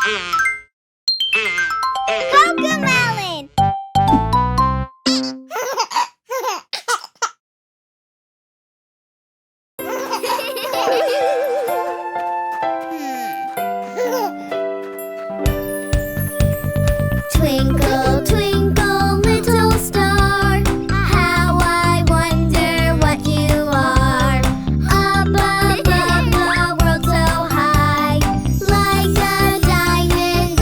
CoComelon! Twinkle, twinkle, little star, how I wonder what you are. Up above the world so high, like a diamond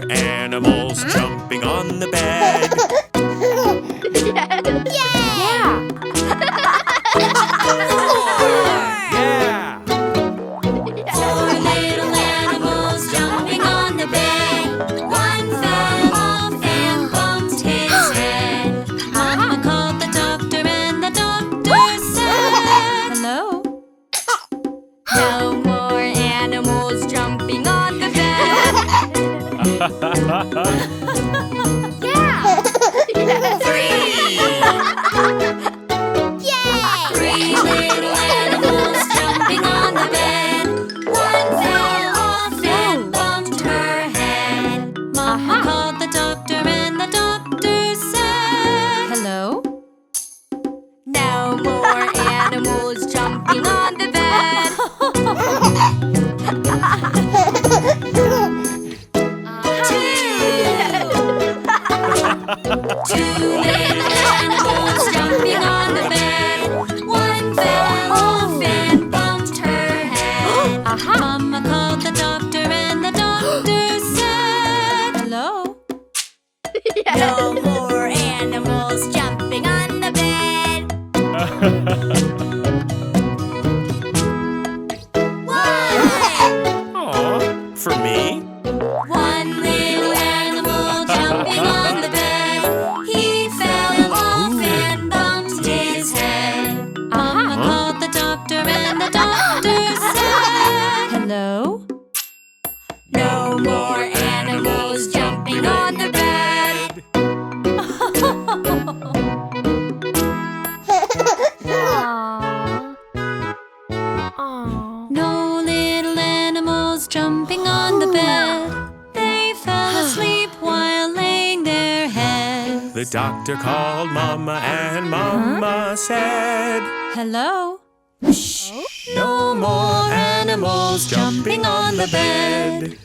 more animals jumping on the bed. Yeah! Yeah! Four little animals jumping on the bed. One fell off and bumped his head. Mama called the doctor and the doctor said, hello? No more animals jumping on the bed. Yeah! Three little animals jumping on the bed. One fell off and bumped her head. Mama called the doctor and the doctor said, hello? No more animals jumping on the bed. Two little animals jumping on the bed. One fell off and bumped her head. Mama called the doctor and the doctor said, hello? No more animals jumping on the bed. Aw, for me? One little animal jumping on the bed. He fell off and bumped his head. Mama called the doctor and the doctor said, hello? No more animals jumping on the bed. No little animals jumping on the bed. They fell asleep while laying their heads. The doctor called Mama and Mama said, Hello? no more animals jumping on the bed.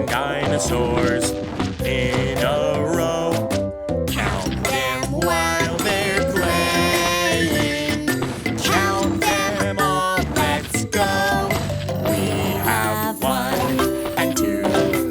Dinosaurs in a row. Count them while they're playing. Count them all, let's go. We have 1 and 2,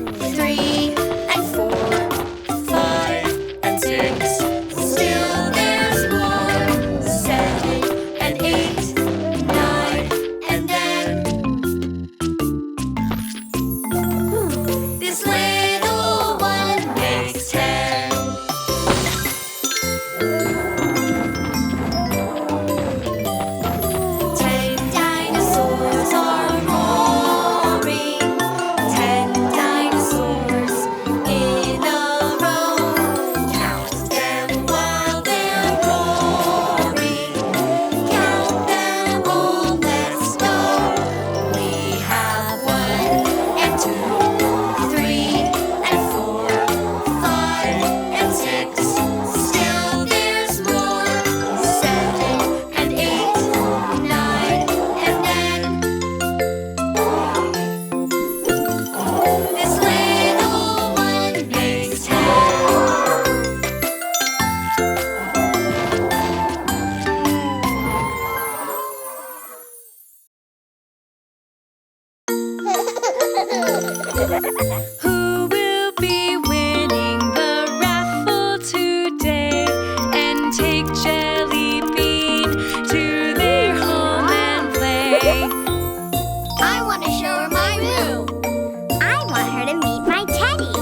Who will be winning the raffle today and take Jelly Bean to their home and play? I want to show her my room. I want her to meet my teddy.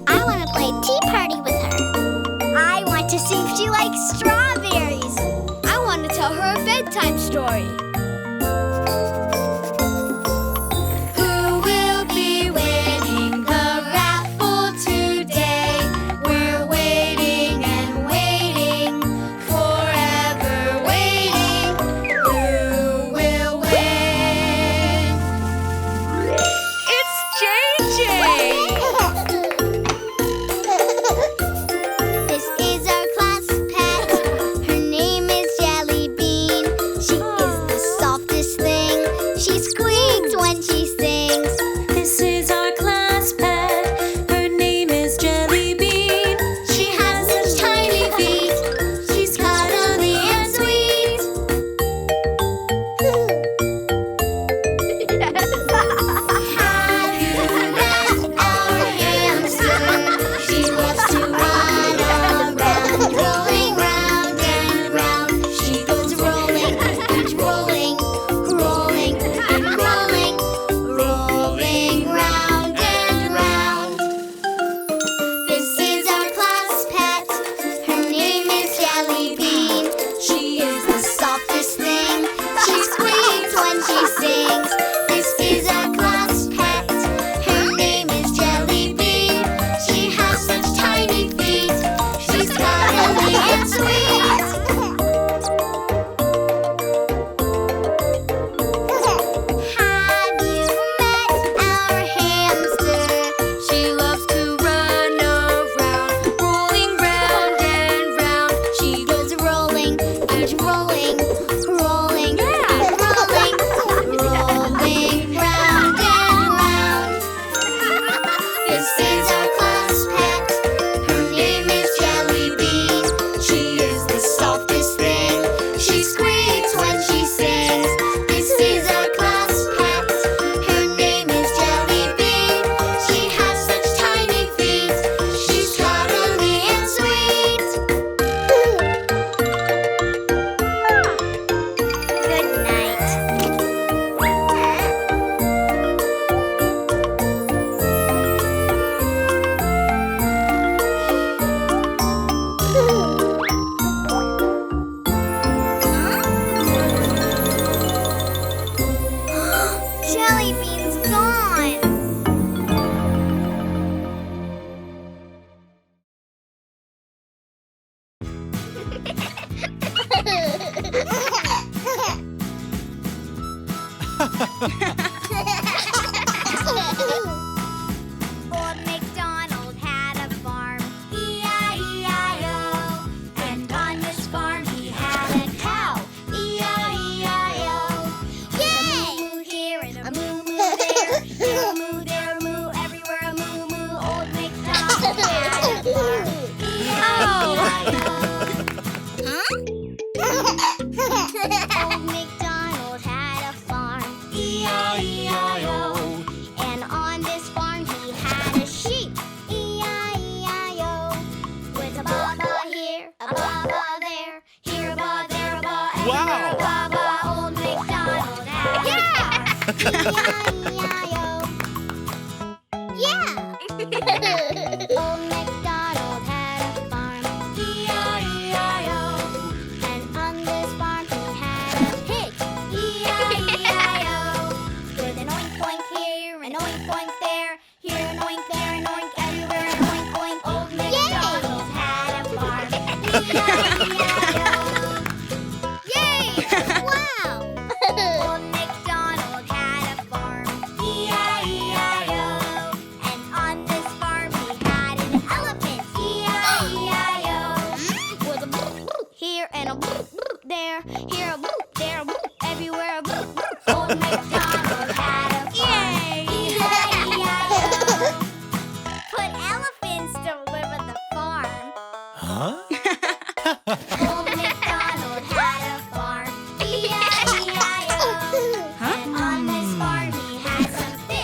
I want to play tea party with her. I want to see if she likes strawberries. I want to tell her a bedtime story. Who will be winning the raffle today? We're waiting and waiting, forever waiting. Who will win? It's JJ! This is our class pet. Her name is Jelly Bean. She is the softest thing. She squeaks when she sings. This is our class pet. Her name is Jelly Bean. She has such tiny feet. She's cuddly and sweet. Have you met our hamster? She loves to run around, rolling round and round. She goes rolling and rolling, rolling and rolling, rolling round and round. This is our class pet. Her name is Jelly Bean. She is the softest thing. She squeaks when she sings. This is our class pet. Her name is Jelly Bean. She has such tiny feet. She's cuddly and sweet. Have you met our hamster? She loves to run around, rolling round and round. She Goes rolling and rolling, rolling and rolling, rolling round and round. This is our class pet. Her name is Jelly Bean. She is the softest thing. She squeaks when she sings. This is our class pet. Her name is Jelly Bean. She has such tiny feet. She's cuddly and sweet. Good night. Jelly Bean's gone. Old MacDonald had a farm, E-I-E-I-O. And on this farm he had a cow, E-I-E-I-O. Yay! A moo here and a moo there, here a moo, there a moo, everywhere a moo moo. Old MacDonald had a farm, E-I-E-I-O. Old MacDonald had a farm, E-I-E-I-O. And on this farm he had a sheep, E-I-E-I-O. With a ba-ba here, a ba-ba there, here a ba, there a ba, everywhere a ba-ba. Old MacDonald had a farm, E-I-E-I-O. Yeah! Old MacDonald had a farm, E-I-E-I-O. And on this farm he had a pig, E-I-E-I-O. With an oink oink here, an oink oink there, here an oink, there an oink, everywhere an oink oink. Old MacDonald had a farm, E-I-E-I-O. Yay! Wow! Old MacDonald had a farm, E-I-E-I-O. And on this farm he had an elephant, E-I-E-I-O. With a boop boop here and a boop boop there, here a boop, there a boop, everywhere a boop boop. Old MacDonald had a farm, E-I-E-I-O. But elephants don't live at the farm. Huh? Old MacDonald had a farm, E-I-E-I-O. And on this farm he had some fish,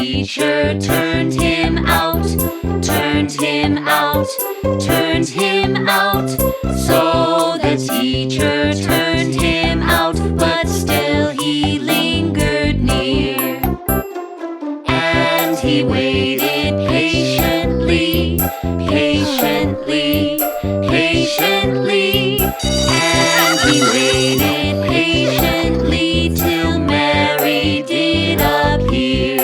teacher turned him out, turned him out, turned him out. So the teacher turned him out, but still he lingered near. And he waited patiently, patiently, patiently. And he waited patiently till Mary did appear.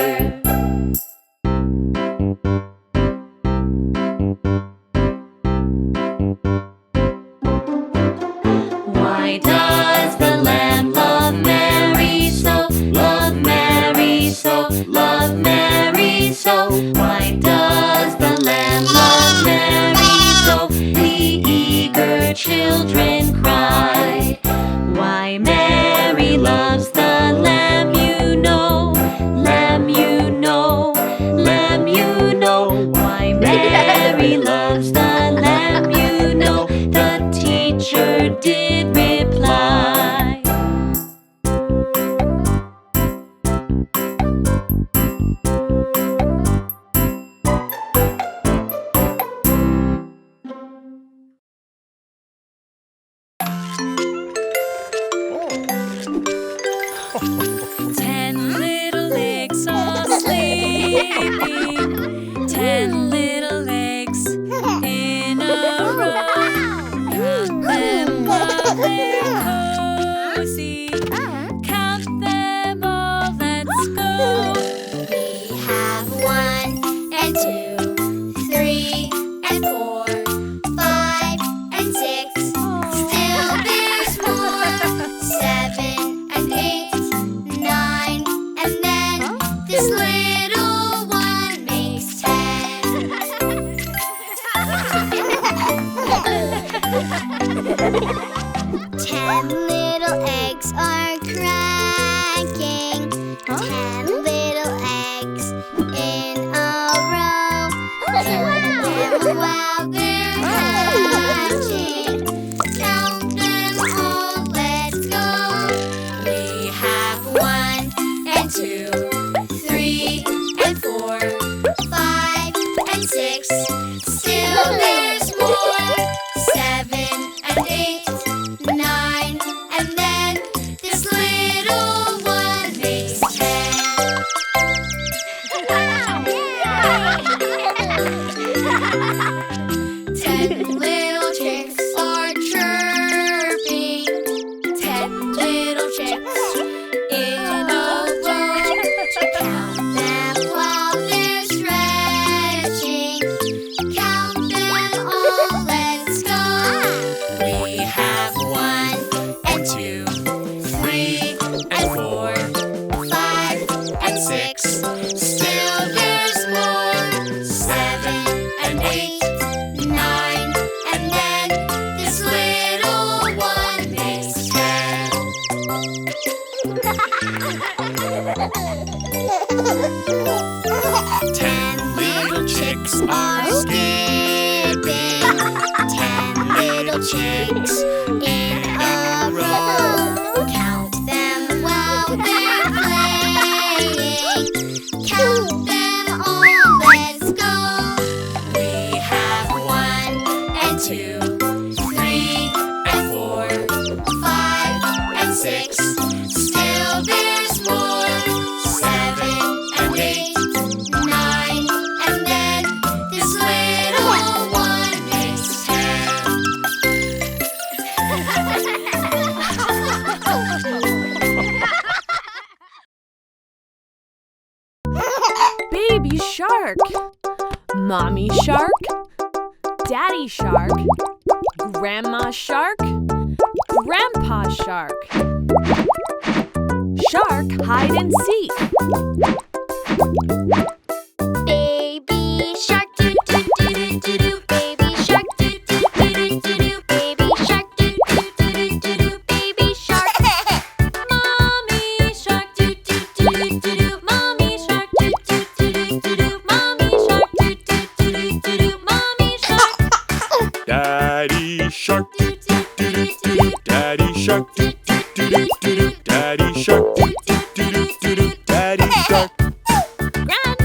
Why does the lamb love Mary so? Love Mary so, love Mary so. Why does the lamb love Mary so? The eager children cry. Why Mary loves the lamb, you know, lamb, you know, lamb, you know. Why Mary loves the lamb, you know, the teacher did reply. 10 little legs are sleeping, 10 little legs in a row. Count them while they're cozy, count them all, let's go. We have 1 and 2, 3 and 4, 5 and 6. Still there's more. 7 and 8, 9, and then this little one makes 10. 10 little eggs are cracking. 10 little eggs in a row. Count them while they're hatching. Count them all, let's go. We have 1 and 2, 3 and 4, 5 and 6. Still there's more. 7 and 8, 9, and then this little one makes 10. 10 little chicks are chirping. 10 little chicks in a row. Count them while they're stretching. Count them all, let's go. We have 1 and 2, 3 and 4, 5 and 6. Still there's more. 7 and 8, 9, and then this little one makes 10. 10 little chicks are skipping. 10 little chicks in a row. Count them while they're playing. Count them all, let's go. We have 1 and 2, 3 and 4, 5 and 6. Still there's more. 7 and 8, 9, and then this little one makes 10. Baby shark, mommy shark, daddy shark, grandma shark, grandpa shark. Shark hide and seek. Baby shark, do do do do do do. Baby shark, do do do do do do. Baby shark, do do do do do do. Baby shark. Mommy shark, do do do do do do. Mommy shark, do do do do do do. Mommy shark, do do do do do do. Mommy shark. Daddy shark, do do do do do. Daddy shark, do do do do do. Daddy shark, do do do do do. Daddy shark. Grandma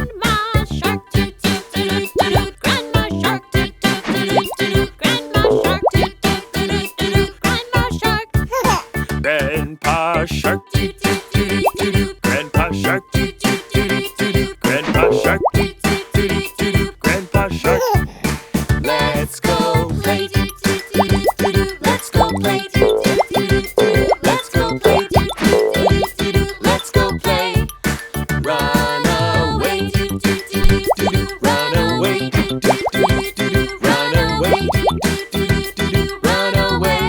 shark, doo doo doo doo doo doo. Grandpa shark. Let's go play, doo doo doo doo doo doo. Let's go play, doo doo doo doo doo. Let's go play, doo doo doo doo doo doo. Let's go play. Run away, doo doo doo doo doo doo. Run away, doo doo doo doo doo. Run away, doo doo doo doo doo doo. Run away.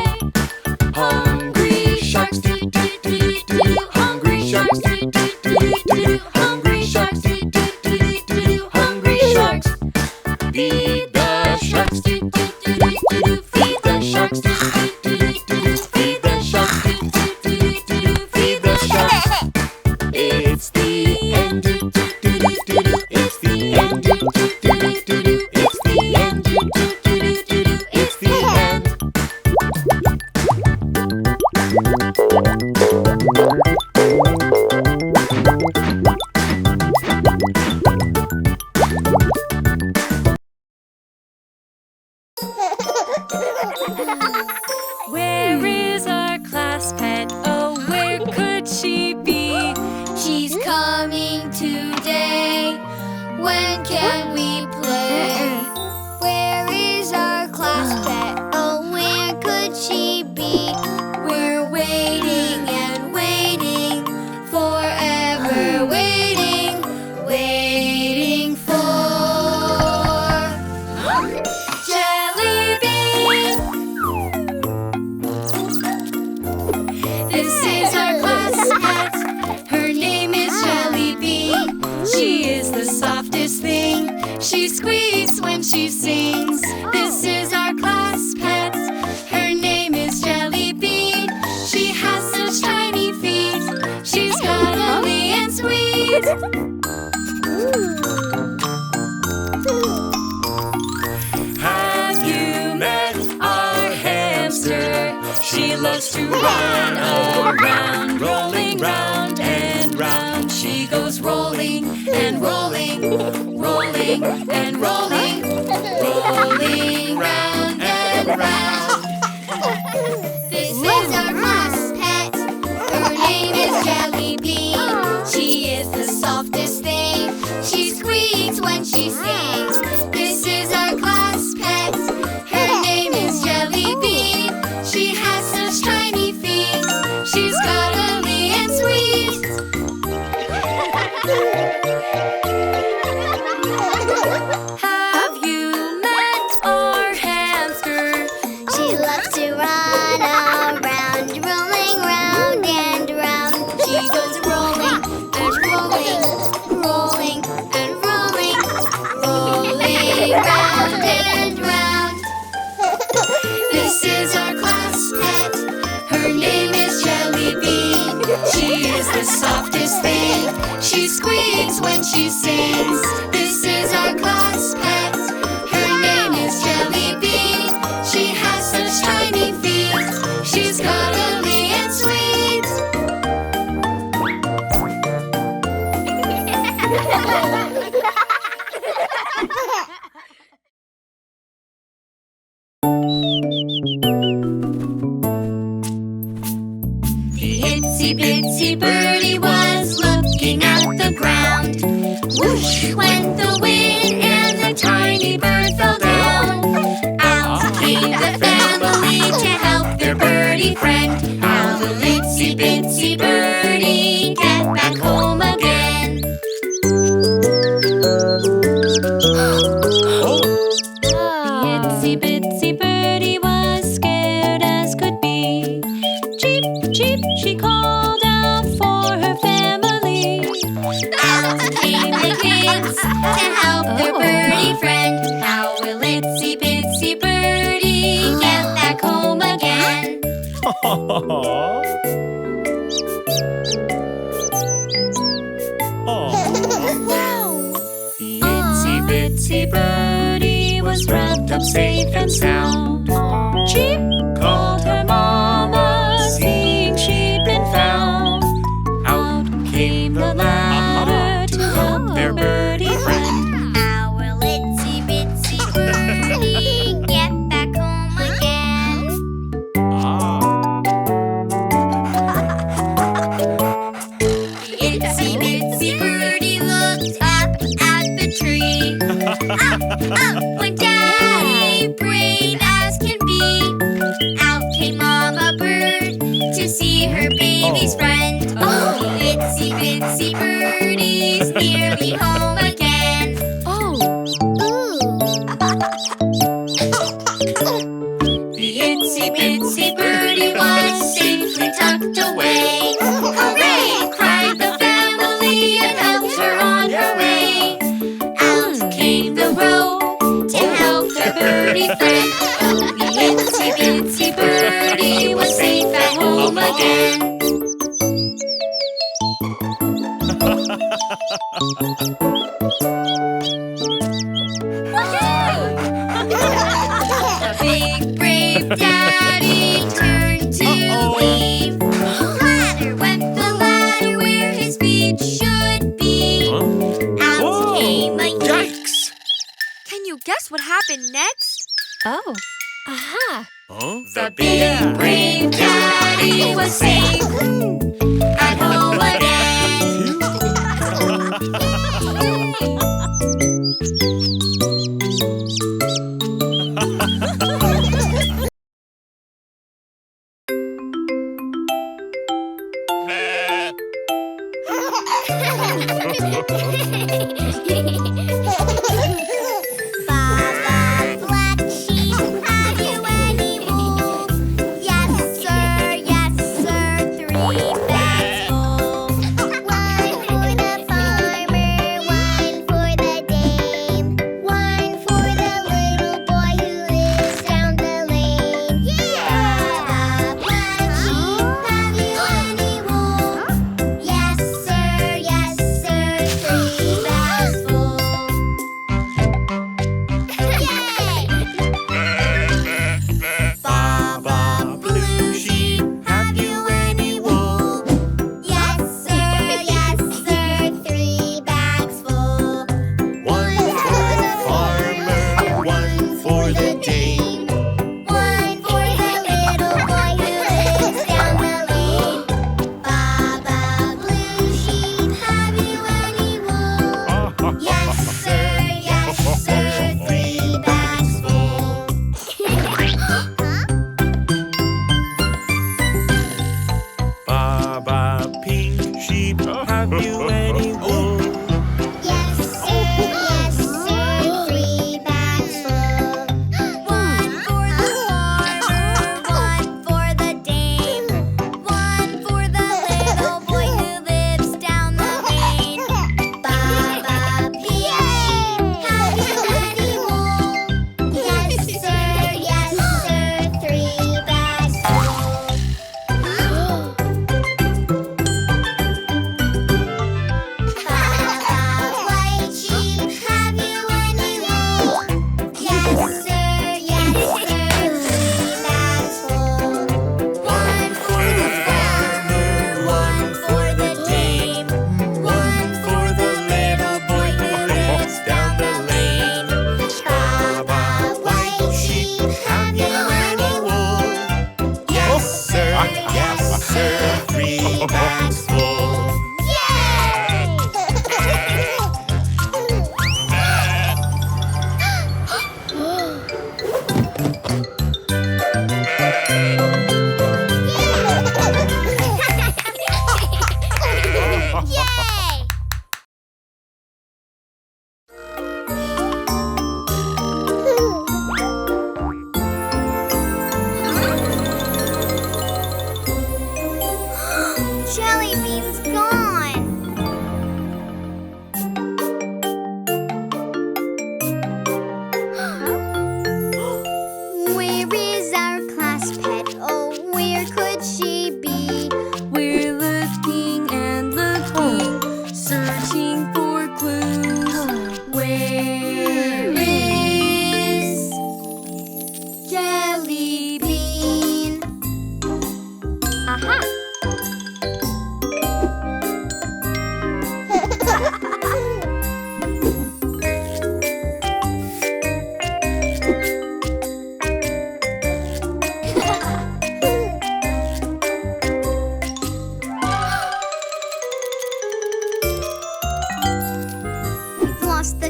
Hungry sharks, doo doo doo doo doo doo. Hungry sharks, doo doo doo doo doo doo. Hungry sharks, doo doo doo doo doo doo. Hungry sharks. Feed the sharks, doo doo doo doo doo doo. Feed the sharks, doo doo doo doo doo doo. Feed the sharks, doo doo doo doo doo doo. Feed the sharks. It's the end, doo doo doo doo doo doo. It's the end, doo doo doo doo doo doo. It's the end, doo doo doo doo doo doo. It's the end. Where is our class pet? Oh, where could she be? She's coming today. When can we play? Where is our class pet? Oh, where could she be? We're waiting and waiting, forever waiting, waiting for Jelly Bean. This is our class pet. Her name is Jelly Bean. She is the softest thing. She squeaks when she sings. This is our class pet. Her name is Jelly Bean. She has such tiny feet. She's cuddly and sweet. Have you met our hamster? She loves to run around, rolling round and round. She goes rolling and rolling, rolling and rolling, rolling round and round. This is our class pet. Her name is Jelly Bean. She is the softest thing. She squeaks when she sings. This is our class pet. Her name is Jelly Bean. She has such tiny feet. She's cuddly and sweet. Have you met our hamster? She loves to run around, rolling round and round. She goes rolling and rolling, rolling and rolling, rolling round and round. This is our class pet. Her name is Jelly Bean. She is the softest thing. She squeaks when she sings. This is our class pet. Her name is Jelly Bean. She has such tiny feet. She's cuddly and sweet. The itsy bitsy birdie was looking at the ground. Whoosh went the wind and the tiny bird fell down. Out came the family to help their birdie friend. How will itsy bitsy birdie get back home again? The itsy bitsy birdie was scared as could be. Cheep, cheep, she called out for her family. Out came the kids to help their birdie friend. How will itsy bitsy birdie get back home again? The itsy bitsy birdie was wrapped up safe and sound. Cheep called her mama, seeing she'd been found. Out came the ladder to help their birdie friend. How will itsy bitsy birdie get back home again? The itsy bitsy birdie looked up at Up went Daddy, brave as can be. Out came Mama Bird to see her baby's friend. Oh, itsy bitsy birdie's nearly home again. The itsy bitsy birdie was safely tucked away. Hooray! Cried the family and helped her on her way. Out came the row to help their birdie friend. The itsy bitsy birdie was safe at home again. The big brave Daddy turned to leave. Ladder went the ladder where his feet should be. Out came a Yikes! Can you guess what happened next? Oh. Aha. The big brave Daddy was safe at home again. Baba Black Sheep, have you any wool? Yes, sir, 3 bags full. One for the farmer, one for the dame, one for the little boy who lives down the lane. Baba Black Sheep, have you any wool? Yes, sir, 3 bags full. Baba Blue Sheep, have you any wool? Yes, sir, 3 bags full. One for the farmer, one for the dame. One for the little boy who lives down the lane. Baba Blue Sheep, have you any wool? Yes, sir, 3 bags full. Baba Pink Sheep, have you any wool? Yes, sir, 3 bags full. One for the farmer, one for the dame, one for the little boy who lives down the lane. Baba Pink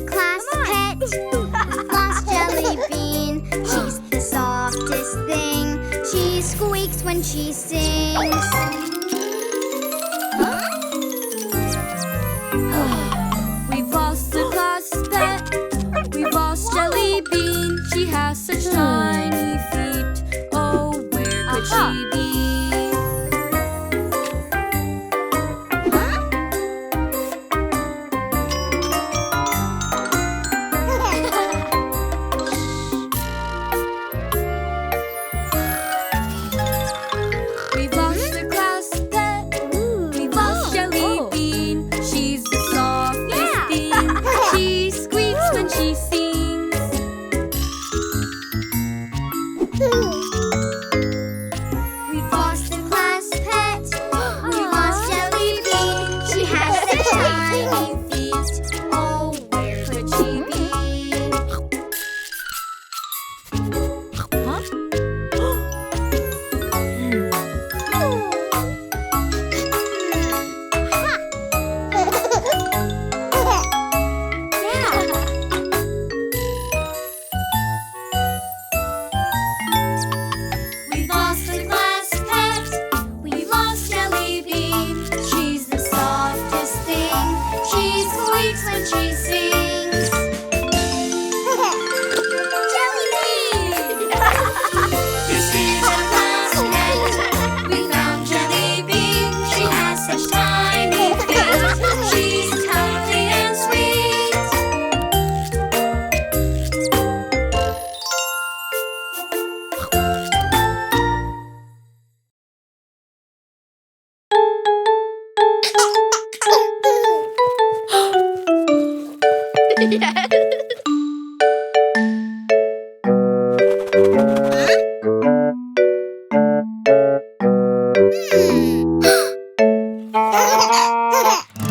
class pet. We've lost Jelly Bean. She's the softest thing. She squeaks when she sings. We've lost a class pet. We've lost Jelly Bean. She has such tiny feet. Oh, where could she be? We've lost a class pet. We've lost Jelly Bean. She's the softest thing. She squeaks when she sings. We've lost a class pet. We've lost Jelly Bean. She has such tiny feet. Oh, where could she be? We've lost a class pet. We've lost Jelly Bean. She's the softest thing. She squeaks when she sings. Jelly Bean! This is a class pet. We found Jelly Bean. She has such tiny feet. She's cuddly and sweet.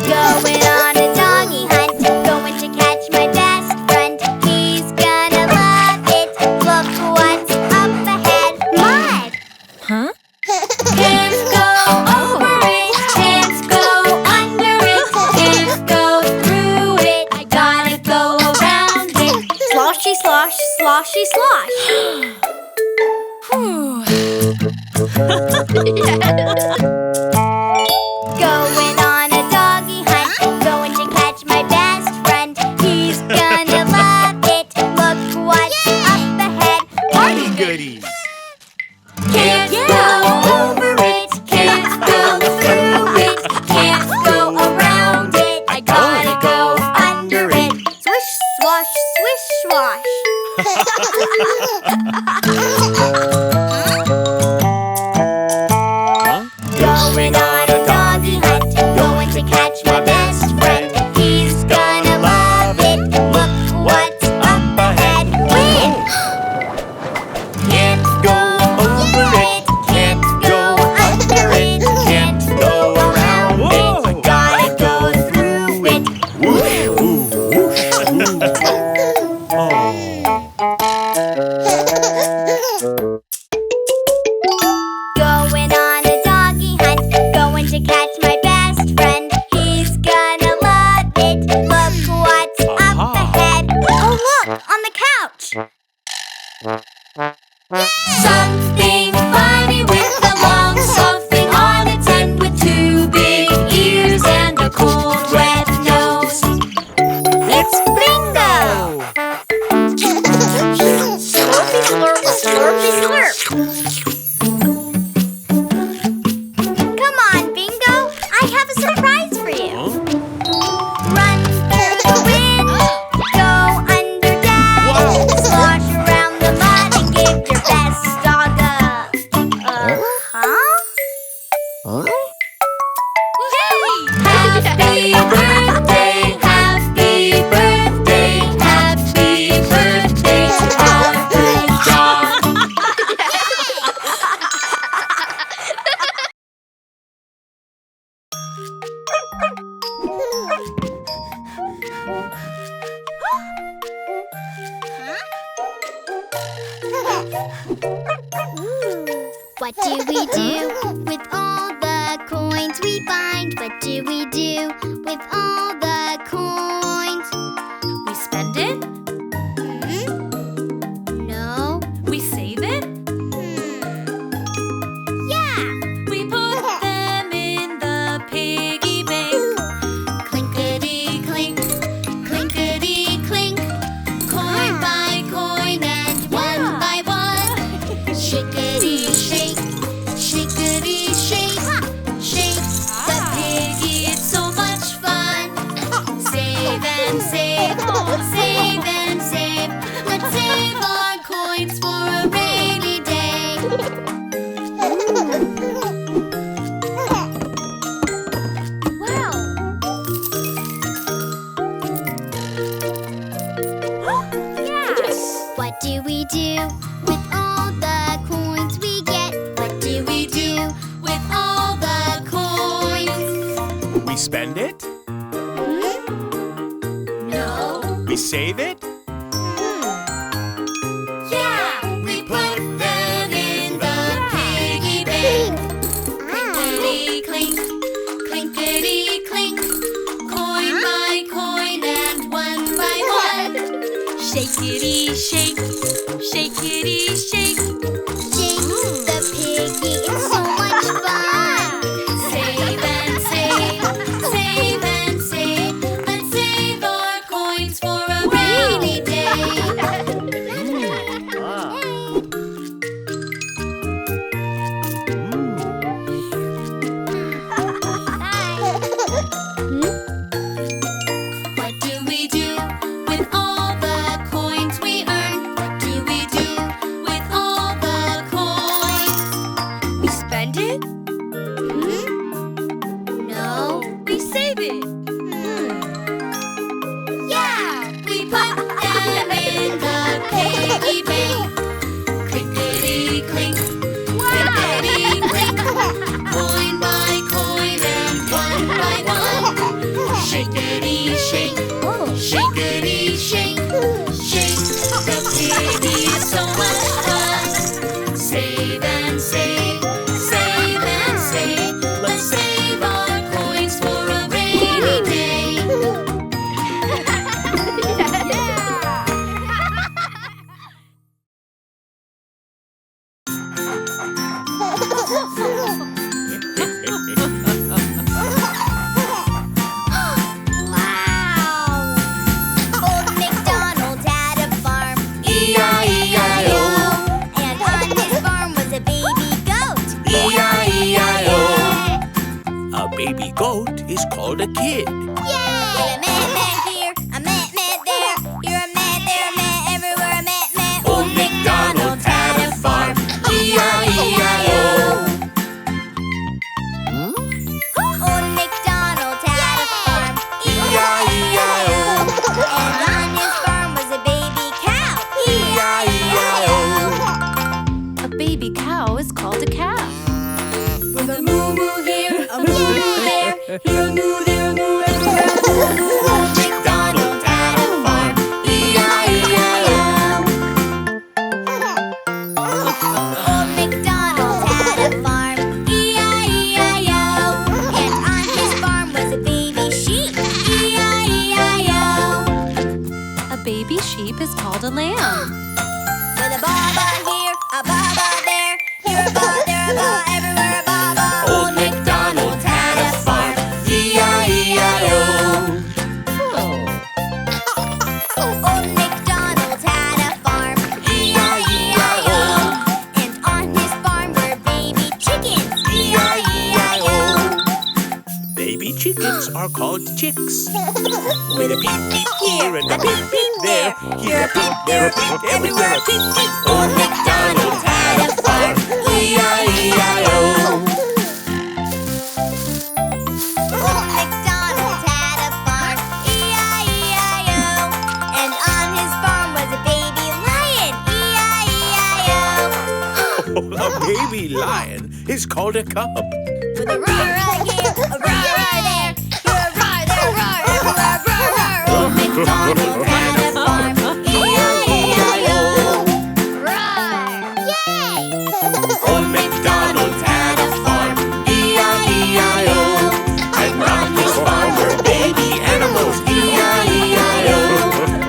Going on a doggy hunt, going to catch my best friend. He's gonna love it. Look what's up ahead. Mud! Huh? Can't go over it, can't go under it, can't go through it. I gotta go around it. Sloshy slosh, sloshy slosh. Going on a doggy hunt, going to catch my best friend. He's gonna love it. Look what's up ahead. Goody goodies. Can't go over it, can't go through it, can't go around it. I gotta go under it. Swish, swash, swish, swash. Going on a doggy hunt, going to catch my best friend. He's gonna love it. Look what's up ahead. Wind! Can't go over it. Can't go under it. Can't go around it. I gotta go through it. Going on a doggy hunt, going to catch my best friend. He's gonna love it. Look what's up ahead. Oh look, on the couch. Something funny with a long soft thing on its end, with two big ears and a cold wet nose. It's Bingo! Slurpy slurp, slurpy slurp. Come on, Bingo! I have a surprise for you. Run through the wind, go under dash, slosh around the mud and give your best dog a... Happy birthday, happy birthday, happy birthday to our good dog. What do we do with all the coins we find? What do we do with all the coins? We spend What do we do with all the coins we get? What do we do with all the coins? We spend it? No. We save it? Yeah, we put them in the piggy bank. Clinkety clink, clinkety clink, coin by coin and one by one. Shakety shake, shakety shake. Shake the piggy, it's so much fun. Save and save, save and save. Let's save our coins for a rainy day. What do we do with all the coins we earn? What do we do with all the coins? We spend it? No. We save it. Yeah, we put them in the piggy bank. Clinkety clink, clinkety clink, coin by coin and one by one. Shakety shake, shakety shake, shake the piggy, it's so much fun. Save and save, save and save. Let's save our coins for a rainy day. Old MacDonald had a farm, E-I-E-I-O. And on his farm was a baby goat, E-I-E-I-O. A baby goat is called a kid. Yay! A met here, a met there. You're a met there, a met everywhere, a met. Old MacDonald had a farm, E-I-E-I-O. Old MacDonald had a farm, E-I-E-I-O. and on his farm was a baby cow, E-I-E-I-O. A baby cow is called a calf. With a moo moo here, a moo moo there. Here a moo, there a moo, everywhere a moo. Old MacDonald had a farm, E-I-E-I-O. Old MacDonald had a farm, E-I-E-I-O. And on his farm was a baby sheep, E-I-E-I-O. A baby sheep is called a lamb. With a baba here, a baba there. Here a ba, there a ba, everywhere a baba. Old MacDonald had a farm, E-I-E-I-O. Old MacDonald had a farm, E-I-E-I-O. And on his farm were baby chickens, E-I-E-I-O. Baby chickens are called chicks. With a peep peep here and a peep peep there. Here a peep, there a peep, everywhere a peep peep. Old MacDonald had a farm, E-I-E-I-O. Old MacDonald had a farm, E-I-E-I-O. And on his farm was a baby lion, E-I-E-I-O. A baby lion is called a cub. With a roar here, a roar there. Here a roar, there a roar, everywhere a roar, roar. Old MacDonald had a farm, E-I-E-I-O. Roar! Yay! Old MacDonald had a farm, E-I-E-I-O. And on his farm were baby animals, E-I-E-I-O.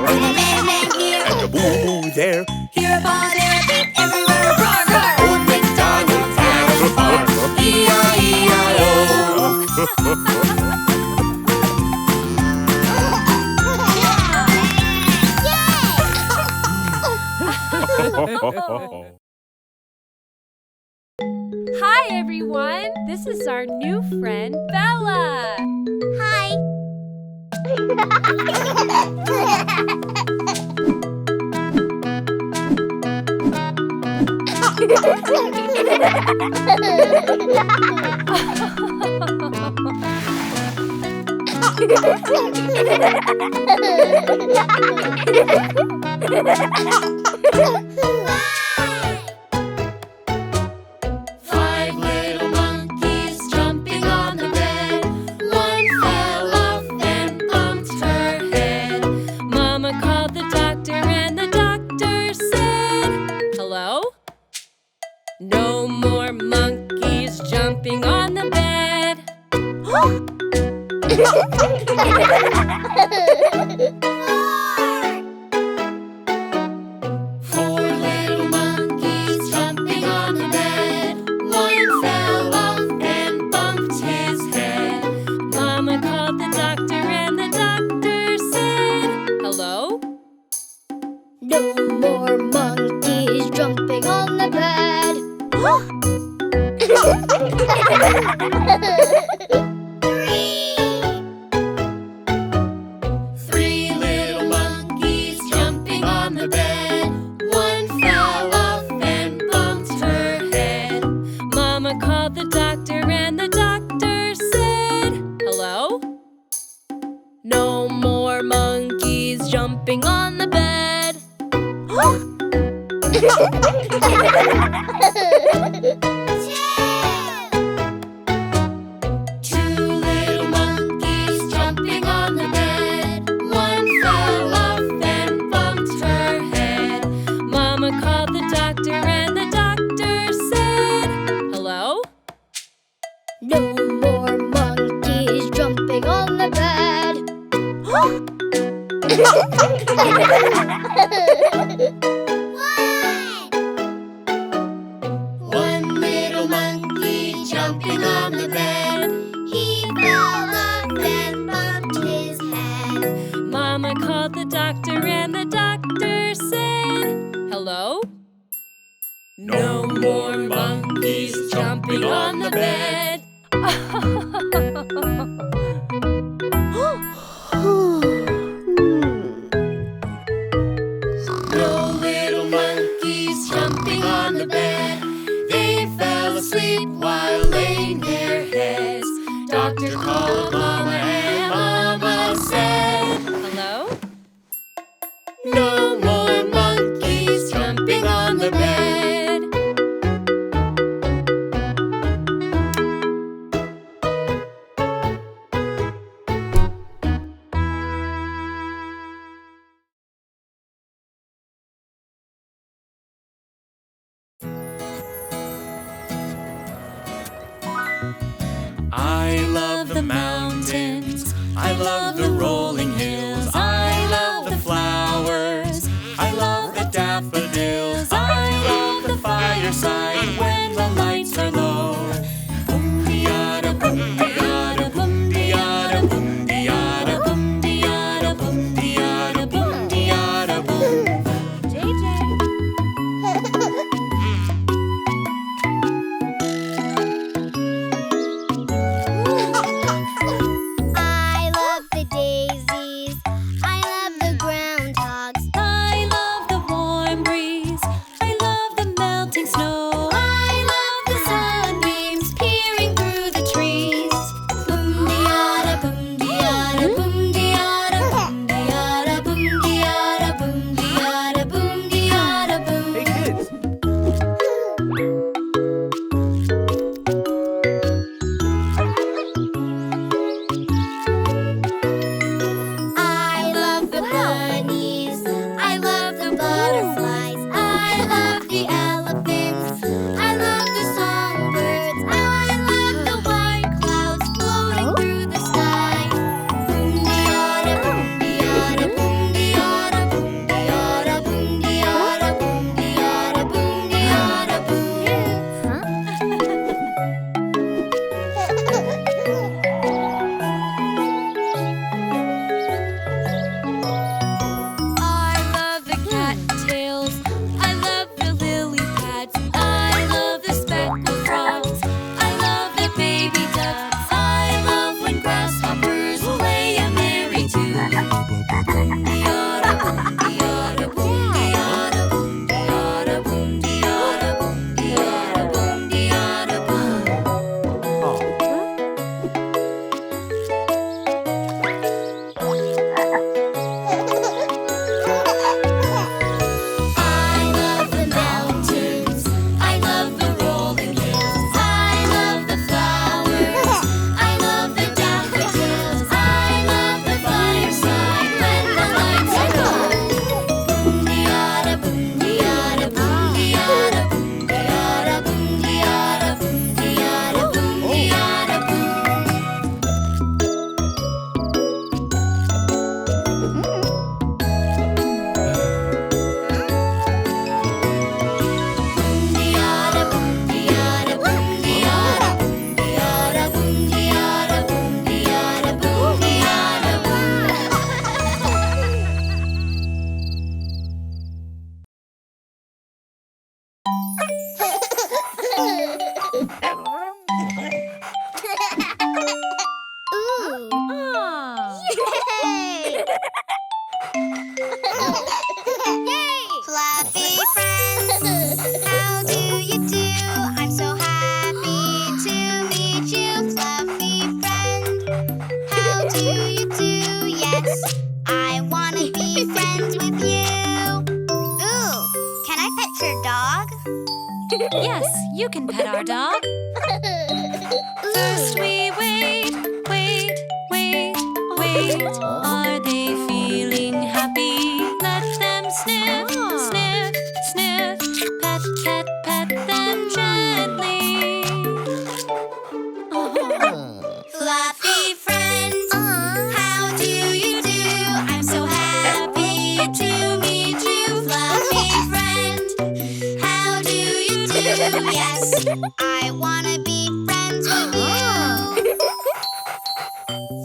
With a man here, And a boo-boo there. here a paw, there a beep, everywhere a roar, roar. Old MacDonald had a farm, E-I-E-I-O. Hi, everyone. This is our new friend, Bella. Hi. Five little monkeys jumping on the bed. One fell off and bumped her head. Mama called the doctor and the doctor said, "Hello? No more monkeys jumping on the bed." Four little monkeys jumping on the bed. One fell off and bumped his head. Mama called the doctor and the doctor said, "Hello? No more monkeys jumping on the bed. Three little monkeys jumping on the bed. One fell off and bumped her head. Mama called the doctor and the doctor said, "Hello? No more monkeys jumping on the bed." Two little monkeys jumping on the bed. One fell off and bumped her head. Mama called the doctor and the doctor said, "Hello? No more monkeys jumping on the bed. One little monkey jumping on the bed. He fell off and bumped his head. Mama called the doctor and the doctor said, "Hello? No more monkeys jumping on the bed. No little monkeys jumping on the bed. They fell asleep while laying their heads. Doctor called Mama and Mama said, Hello? "No more monkeys jumping on the bed." I love the mountains. I love the rolling hills. I love the flowers. I love the daffodils. I love the fireside when the lights are low. Boom-de-yada, boom-de-yada, boom-de-yada, boom-de-yada, boom-de-yada, boom-de-yada, boom-de-yada, boom. I love the days you. Ooh, can I pet your dog? Yes, you can pet our dog. First we wait, wait, wait, wait. Are they feeling happy? Let them sniff, sniff, sniff. Pet, pet, pet them gently. Fluffy friend, how do you do? I'm so happy to meet you. Fluffy friend, how do you do? Yes, I wanna be friends with you.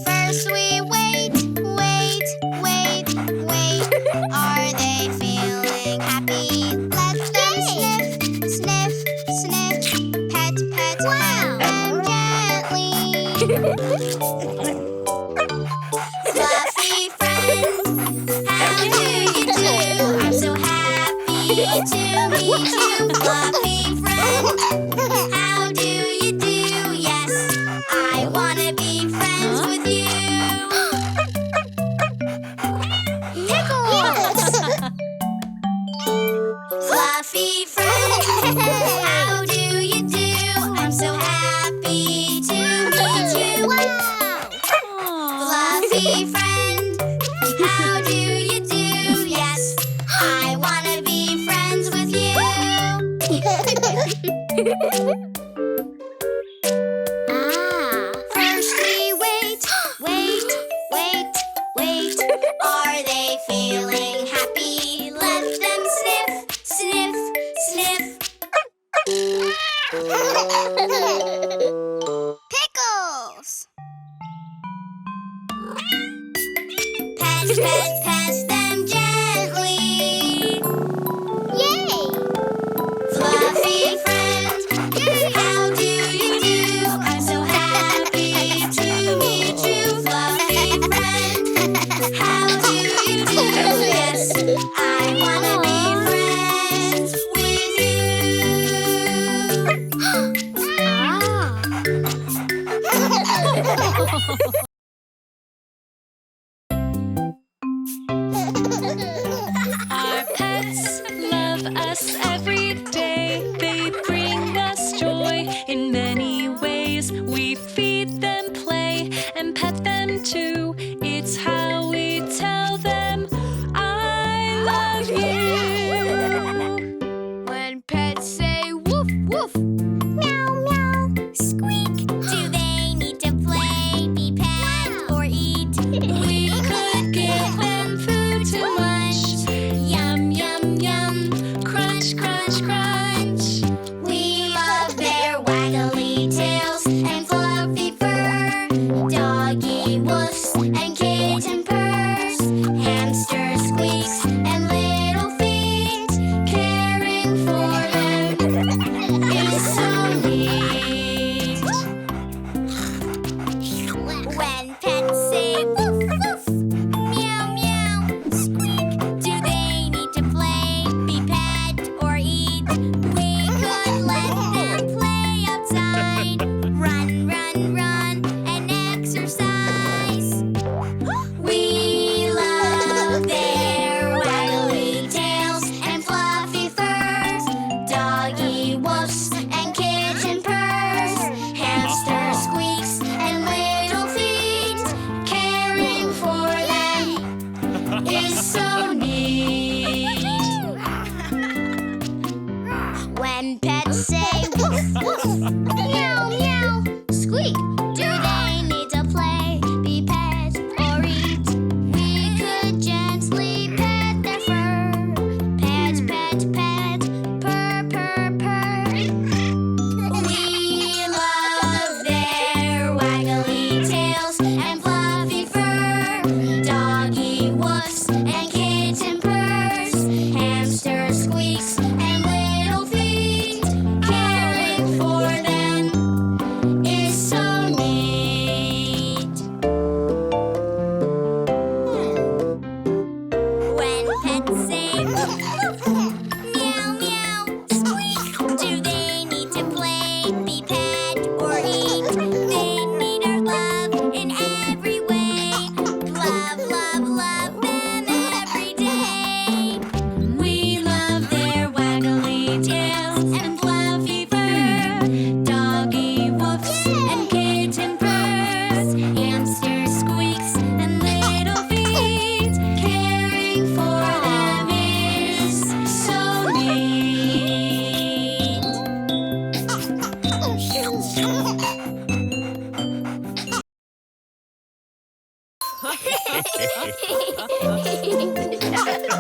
First we wait, wait, wait, wait. Are they feeling happy? Let them sniff, sniff, sniff. Pet, pet, pet them gently. Fluffy friend, how do you do? I'm so happy to meet you. Fluffy friend, how do you do? Yes, I wanna be friends with you. Pickles! Fluffy friend, how do you do? I'm so happy to meet you. Fluffy friend, how do you do? Yes, I wanna be friends with you. First we wait, wait, wait, wait. Are they feeling happy? Let them sniff, sniff, sniff. Pickles! Pet, pet, pet them gently. Yay! Fluffy friend, how do you do? I'm so happy to meet you. Fluffy friend, how do you do? Yes, I wanna be friends with Our pets love us every day. They bring us joy in many ways. We feed them, play, and pet them too. It's how we tell them, I love you. When pets say woof woof, meow meow, squeak. Do they need to play, be pet, or eat? We could give them food to munch. Yum, yum, yum. Crunch, crunch, crunch.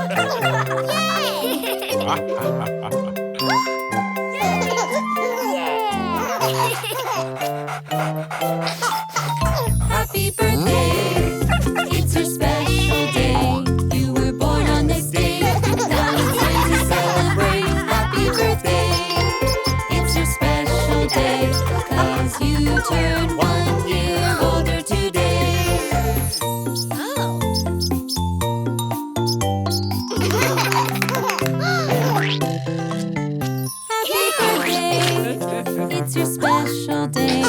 Happy birthday, it's your special day. You were born on this day, now it's time to celebrate. Happy birthday, it's your special day, 'cause you turned 1 year older today. Oh. Happy birthday, it's your special day.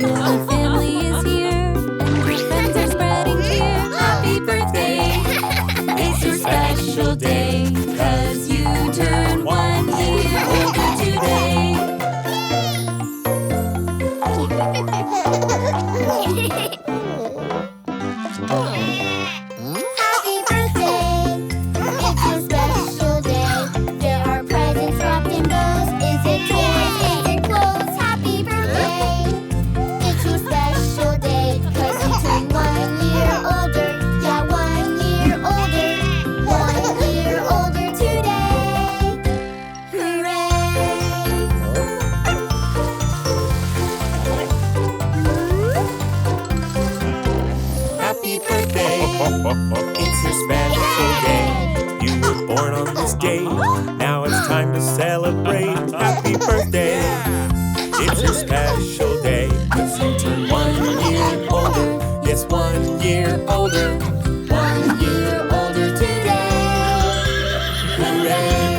Your whole family is here, and your friends are spreading cheer. Happy birthday, it's your special day, 'cause you turned 1 year older today. Happy birthday! It's your special day. There are presents wrapped in bows. Is it toys? Is it clothes? Happy birthday! It's your special day, 'cause you turned 1 year older. Yeah, 1 year older. 1 year older today. Hooray! Happy birthday, it's your special day. You were born on this day, now it's time to celebrate. Happy birthday, it's your special day, 'cause you turned 1 year older. Yes, 1 year older. 1 year older today. Hooray!